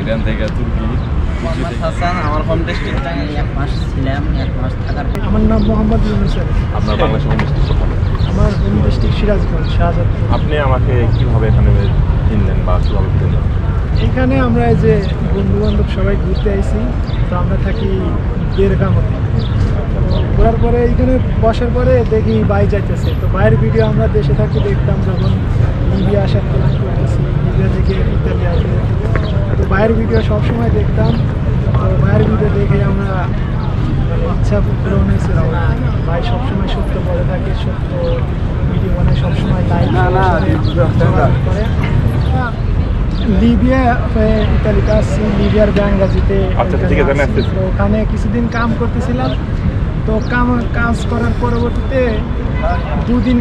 Iran থেকে তুর্কি। মোহাম্মদ হাসান, আমার হোম ডিস্ট্রিক্ট টাঙ্গাইল। 1 মাস ছিলাম, 1 মাস থাকার পর আমার নাম মোহাম্মদ ইউনুস। আপনার বাংলাদেশের হোম ডিস্ট্রিক্ট কোথায়? আমার হোম ডিস্ট্রিক্ট সিরাজগঞ্জ, শাহজাদপুর। আপনি আমাকে কীভাবে এখানে চিনলেন বা কীভাবে চিনলেন? এখানে আমরা এই যে বন্ধু বান্ধব সবাই ঘুরতে আইছি, তো আমরা থাকি বেরগামতে। ঘোরার পরে এইখানে বসার পরে দেখি বাই যাইতেছে, তো বাইরের ভিডিও আমরা দেশে থাকি দেখতাম যখন লিবিয়া আসার প্ল্যান করতেছি, লিবিয়া থেকে ইতালি আসবে, তো বাইরের ভিডিও সবসময় দেখতাম। তো বাইরের ভিডিও দেখে আমরা ইচ্ছা পূরণ হয়েছিল। ভাই সবসময় সত্য বলে থাকে, সত্য ভিডিও বানায় সবসময় লাইভ করে। লিবিয়া ইতালিতে আসছি, লিবিয়ার বেঙ্গাজিতে। ওখানে কিছুদিন কাম করতেছিলাম, তো কাজ করার পরবর্তীতে 2 দিন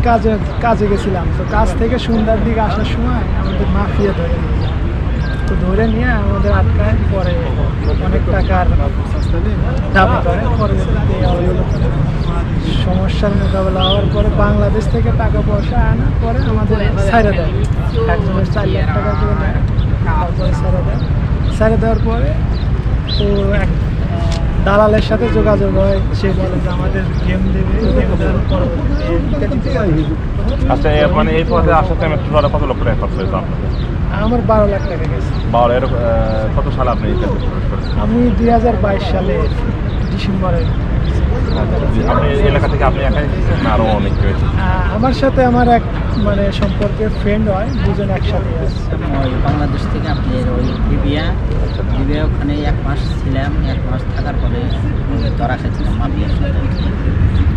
কাজে গেছিলাম। তো কাজ থেকে সন্ধ্যার দিকে আসার সময় আমাদের মাফিয়া ধরে নিয়ে যায়। তো ধরে নিয়ে আমাদের আটকায়, পরে অনেক টাকার দাবি করে। পরবর্তীতে সমস্যার মোকাবেলা হওয়ার পরে বাংলাদেশ থেকে টাকা পয়সা আনার পরে আমাদের ছাইড়ে দেয়। একজনের 4 লাখ টাকা করে দেয়, তারপরে ছাইড়ে দেওয়ার পরে তো এক দালালের সাথে যোগাযোগ হয়। সে বলে যে আমাদের গেম দেবে, গেম দেওয়ার পরবর্তীতে। আচ্ছা, মানে এই পথে আসার টাইমে কত লক্ষ টাকা খরচ হয়েছে আপনাদের? আমার 12 লাখ টাকা গেছে। 12 কত সালে আপনি ইতালিতে প্রবেশ করেছেন? আমি 2022 সালে ডিসেম্বরে। আপনি এলাকা থেকে আপনি একাই এসেছেন না আরও অনেক কেউ এসেছেন? আমার সাথে আমার এক মানে সম্পর্কের ফ্রেন্ড হয়, দুজন একসাথে আছে। ওই বাংলাদেশ থেকে আপনার ওই লিবিয়া ওখানে 1 মাস ছিলাম। 1 মাস থাকার পরে ধরা খাচ্ছিলাম, মাফিয়ার সাথে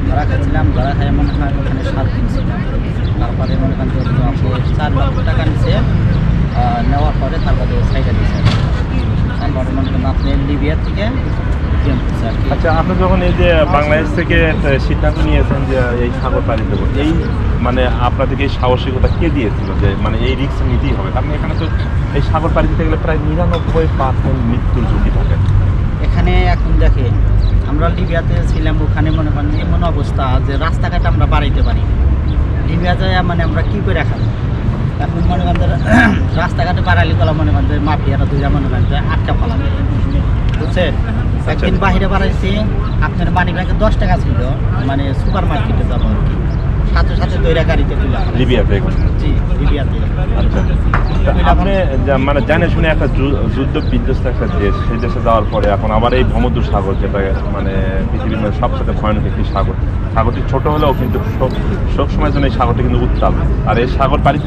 ধরা খাচ্ছিলাম। ধরা খাই মনে হয় ওখানে 7 দিন ছিলাম। তারপরে মনে করেন যে 4 লক্ষ টাকা নিচ্ছে, নেওয়ার পরে তারপরে সাইডে দিচ্ছে। তারপরে মনে করেন আপনি লিবিয়া থেকে। আচ্ছা, আপনি যখন এই যে বাংলাদেশ থেকে সিদ্ধান্ত নিয়েছেন যে এই সাগর পাড়ি দেবো, এই মানে আপনাদেরকে এই সাহসিকতা কে দিয়েছিল যে মানে এই রিস্ক নিতেই হবে? কারণ এখানে তো এই সাগর পাড়ি দিতে গেলে প্রায় 99% মৃত্যুর ঝুঁকি থাকে। এখানে এখন দেখে আমরা লিবিয়াতে ছিলাম, ওখানে মনে করেন এমন অবস্থা যে রাস্তাঘাট আমরা বাড়াইতে পারি। লিবিয়া যায় মানে আমরা কী করে খাবো? এখন মনে করেন রাস্তাঘাটে বাড়াইলে গলা মনে করেন যে মাফিয়ারা দুইটা মনে করেন যে আটকা ফেলাবে, বুঝছেন? একদিন বাহিরে বাড়াইছি, আপনার মানি ব্যাগে 10 টাকা ছিল, মানে সুপার মার্কেটে যাবো আর কি, সাথে সাথে দইরা গাড়িতে তুলে লিবিয়াতে। জি, লিবিয়াতে। আচ্ছা, আপনি মানে জানে শুনে একটা যুদ্ধ বিধ্বস্ত একটা দেশ, সেই দেশে যাওয়ার পরে এখন আবার এই ভূমধ্য সাগর, যেটা মানে পৃথিবীর মধ্যে সবচেয়ে ভয়ানক একটি সাগর। সাগরটি ছোট হলেও কিন্তু সব সময়ের জন্য এই সাগরটি কিন্তু উত্তাল। আর এই সাগর পাড়ি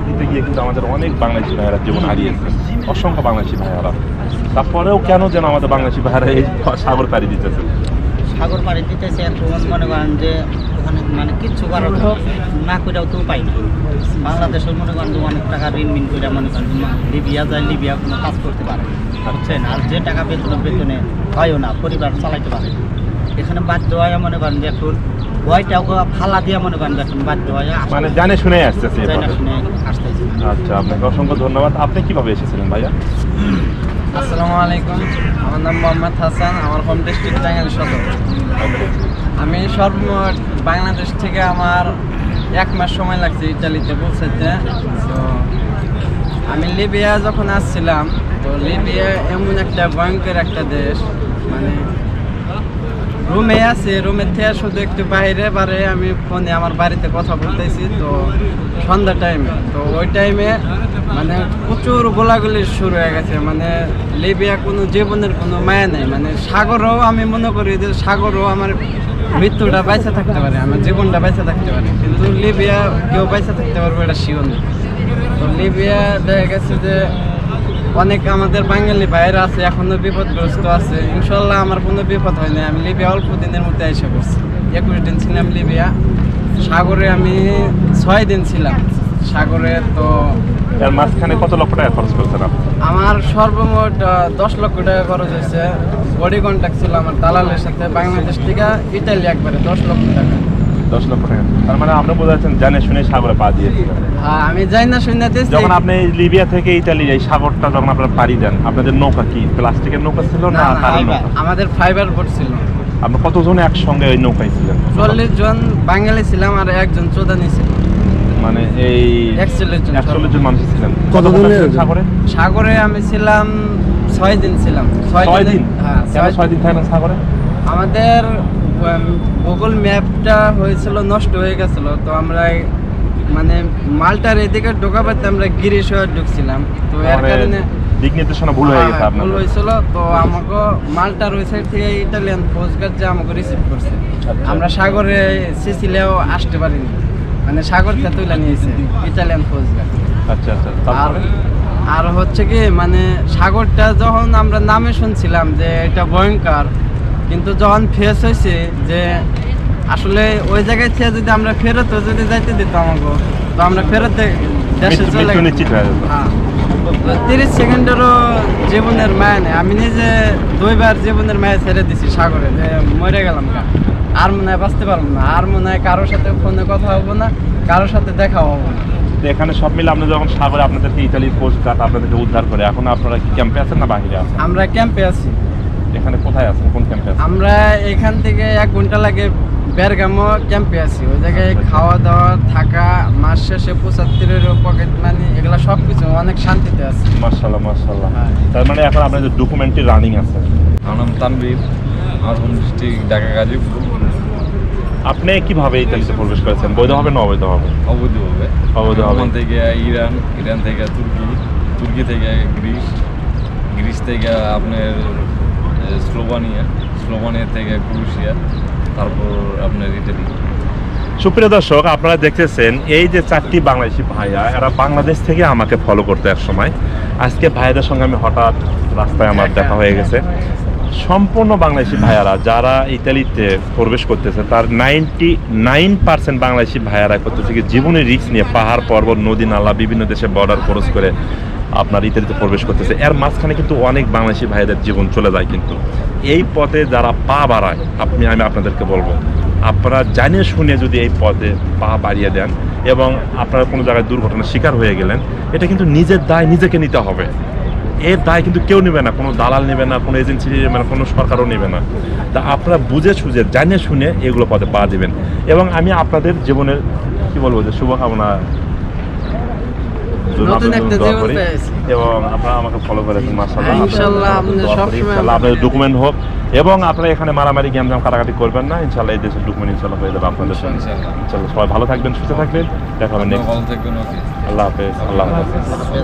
দিতে গিয়ে কিন্তু আমাদের অনেক বাংলাদেশি ভাইয়েরা জীবন হারিয়েছে, অসংখ্য বাংলাদেশি ভাইয়েরা। তারপরেও কেন যেন আমাদের বাংলাদেশি ভাইয়েরা এই সাগর পাড়ি দিতেছে? সাগর পাড়ি দিতেছে এখন মনে করেন যে ওখানে মানে কিচ্ছু করার না করেও তো পাই না। বাংলাদেশের মনে করেন অনেক টাকা ঋণ করে মনে করেন লিবিয়া যায়, লিবিয়া কোনো কাজ করতে পারে, বুঝছেন? আর যে টাকা বেতনে হয়ও না, পরিবার চালাইতে পারে। এখানে বাধ্য হয় মনে করেন যে এখন ভয়টাও ফালা দিয়ে মনে করেন এখন বাধ্য হয়, মানে জানে শুনে আসতেছে। আসতেছে। আচ্ছা, আপনাকে অসংখ্য ধন্যবাদ। আপনি কিভাবে এসেছিলেন ভাইয়া? আসসালামু আলাইকুম, আমার নাম মোহাম্মদ হাসান, আমার হোম ডিস্ট্রিক্ট টাঙ্গাইল সদর। আমি সর্বমোট বাংলাদেশ থেকে আমার 1 মাস সময় লাগছে ইতালিতে পৌঁছাতে। তো আমি লিবিয়া যখন আসছিলাম, তো লিবিয়া এমন একটা ভয়ঙ্কর একটা দেশ, মানে রুমে আছে, রুমের থেকে শুধু একটু বাইরে আমি ফোনে আমার বাড়িতে কথা বলতেছি। তো সন্ধ্যা টাইমে, তো ওই টাইমে মানে প্রচুর গোলাগুলি শুরু হয়ে গেছে। মানে লিবিয়া কোনো জীবনের কোনো মায়া নেই, মানে সাগরও আমি মনে করি যে সাগরও আমার মৃত্যুটা বাইচা থাকতে পারে, আমার জীবনটা বাইচা থাকতে পারে, কিন্তু লিবিয়া কেউ বাইচা থাকতে পারবে এটা শিওর না। তো লিবিয়া দেখা গেছে যে অনেক আমাদের বাঙালি ভাইয়েরা আছে এখনো বিপদগ্রস্ত আছে। ইনশাল্লাহ আমার কোনো বিপদ হয় না। আমি লিবিয়া অল্প দিনের মধ্যে এসে পড়ছি। 21 দিন ছিলাম লিবিয়া। সাগরে আমি 6 দিন ছিলাম সাগরে। তো এর মাঝখানে কত লক্ষ টাকা খরচ করছেন আপনি? আমার সর্বমোট 10 লক্ষ টাকা খরচ হয়েছে। বডি কন্ট্যাক্ট ছিল আমার দালালের সাথে, বাংলাদেশ থেকে ইতালি একবারে 10 লক্ষ টাকা। 10 লক্ষ টাকা, তার মানে আপনি বোঝাচ্ছেন জানে শুনে সাগরে পা দিয়েছিলেন? হ্যাঁ, আমি যাই না শুনে দিয়েছি। যখন আপনি লিবিয়া থেকে ইতালি এই সাগরটা যখন আপনারা পাড়ি দেন, আপনাদের নৌকা কি প্লাস্টিকের নৌকা ছিল না আমাদের ফাইবার বোট ছিল। আপনি কতজন একসঙ্গে ওই নৌকায় ছিলেন? 40 জন বাঙালি ছিলাম আর একজন চোদানি ছিল। মানে এই 41 জন মানুষ ছিলেন। কতদিন সাগরে? সাগরে আমি ছিলাম 6 দিন ছিলাম। 6 দিন? হ্যাঁ, 6 দিন থাকলেন সাগরে? আমাদের গুগল ম্যাপটা হয়েছিল, নষ্ট হয়ে গেছিল। তো আমরা মানে মালটার এদিকে ঢোকাবাতে আমরা গিরিশ হয়ে ঢুকছিলাম। তো এর কারণে দিক নির্দেশনা ভুল হয়ে গেছে আপনার। ভুল হয়েছিল। তো আমাকে মালটার ওই সাইড থেকে ইটালিয়ান কোস্টগার্ড যে আমাকে রিসিভ করছে। আমরা সাগরে সিসিলিয়াও আসতে পারিনি, মানে সাগর থেকে তুলে নিয়েছে ইটালিয়ান কোস্টগার্ড। আচ্ছা আচ্ছা। তারপরে আর হচ্ছে কি মানে সাগরটা যখন আমরা নামে শুনছিলাম যে এটা ভয়ঙ্কর, কিন্তু যখন ফেস হয়েছে যে আসলে ওই জায়গায় থেকে যদি আমরা ফেরত যদি যাইতে দিত আমাকে, তো আমরা ফেরত দেশে চলে নিশ্চিত হয়ে যেত। হ্যাঁ, 30 সেকেন্ডেরও জীবনের মায়া নেই। আমি নিজে 2 বার জীবনের মায়া ছেড়ে দিছি সাগরে, যে মরে গেলাম গা, আর মনে হয় বাঁচতে পারবো না, আর মনে হয় কারোর সাথে ফোনে কথা হবো না, কারোর সাথে দেখা হবো না। এখানে সব মিলে আপনি যখন সাগরে আপনাদেরকে ইতালির কোস্ট গার্ড আপনাদেরকে উদ্ধার করে, এখন আপনারা কি ক্যাম্পে আছেন না বাহিরে আছেন? আমরা ক্যাম্পে আছি। এখানে কোথায় আছেন, কোন ক্যাম্পে আছেন? আমরা এখান থেকে 1 ঘন্টা লাগে বেরগামো ক্যাম্পে আছি। ওই জায়গায় খাওয়া দাওয়া, থাকা, মাস শেষে 75-এর পকেট মানি, এগুলা সব কিছু অনেক শান্তিতে আছে। মাশাআল্লাহ মাশাআল্লাহ। তার মানে এখন আপনাদের ডকুমেন্টারি রানিং আছে। আমার নাম তানভীর, আমার হোম ডিস্ট্রিক্ট ঢাকা গাজীপুর। আপনি কিভাবে ইতালিতে প্রবেশ করেছেন, বৈধভাবে না অবৈধভাবে? অবৈধভাবে। অবৈধভাবে। ওমান থেকে ইরান, ইরান থেকে তুর্কি, তুর্কি থেকে গ্রিস, গ্রিস থেকে আপনার স্লোভানিয়া, স্লোভানিয়া থেকে ক্রোয়েশিয়া, তারপর আপনার ইটালি। সুপ্রিয় দর্শক, আপনারা দেখতেছেন এই যে 4টি বাংলাদেশি ভাইয়া, এরা বাংলাদেশ থেকে আমাকে ফলো করতো এক সময়। আজকে ভাইয়াদের সঙ্গে আমি হঠাৎ রাস্তায় আমার দেখা হয়ে গেছে। সম্পূর্ণ বাংলাদেশি ভাইয়ারা যারা ইতালিতে প্রবেশ করতেছে, তার 99% বাংলাদেশি ভাইয়ারা করতেছে কি জীবনের রিস্ক নিয়ে পাহাড় পর্বত নদী নালা বিভিন্ন দেশে বর্ডার ক্রস করে আপনার ইতালিতে প্রবেশ করতেছে। এর মাঝখানে কিন্তু অনেক বাংলাদেশি ভাইদের জীবন চলে যায়। কিন্তু এই পথে যারা পা বাড়ায়, আমি আপনাদেরকে বলবো, আপনারা জানিয়ে শুনে যদি এই পথে পা বাড়িয়ে দেন এবং আপনারা কোনো জায়গায় দুর্ঘটনার শিকার হয়ে গেলেন, এটা কিন্তু নিজের দায় নিজেকে নিতে হবে। এর দায় কিন্তু কেউ নেবে না, কোনো দালাল নেবে না, কোনো এজেন্সি নেবে না, কোনো সরকারও নেবে না। তা আপনারা বুঝে সুঝে জানিয়ে শুনে এগুলো পথে পা দেবেন। এবং আমি আপনাদের জীবনের কি বলবো যে শুভকামনা নতুন একটা জীবন পেয়েছি। এবং আপনারা আমাকে ফলো করেছেন, মাশাআল্লাহ। ইনশাআল্লাহ আপনাদের সবসময় আপনাদের ডকুমেন্ট হোক, এবং আপনারা এখানে মারামারি গ্যামজাম কাটাকাটি করবেন না। ইনশাআল্লাহ এই দেশের ডকুমেন্ট ইনশাআল্লাহ হয়ে যাবে আপনাদের সঙ্গে। ইনশাআল্লাহ সবাই ভালো থাকবেন, সুস্থ থাকবেন, দেখা হবে নেক্সট। ভালো থাকবেন। আল্লাহ হাফেজ। আল্লাহ হাফেজ।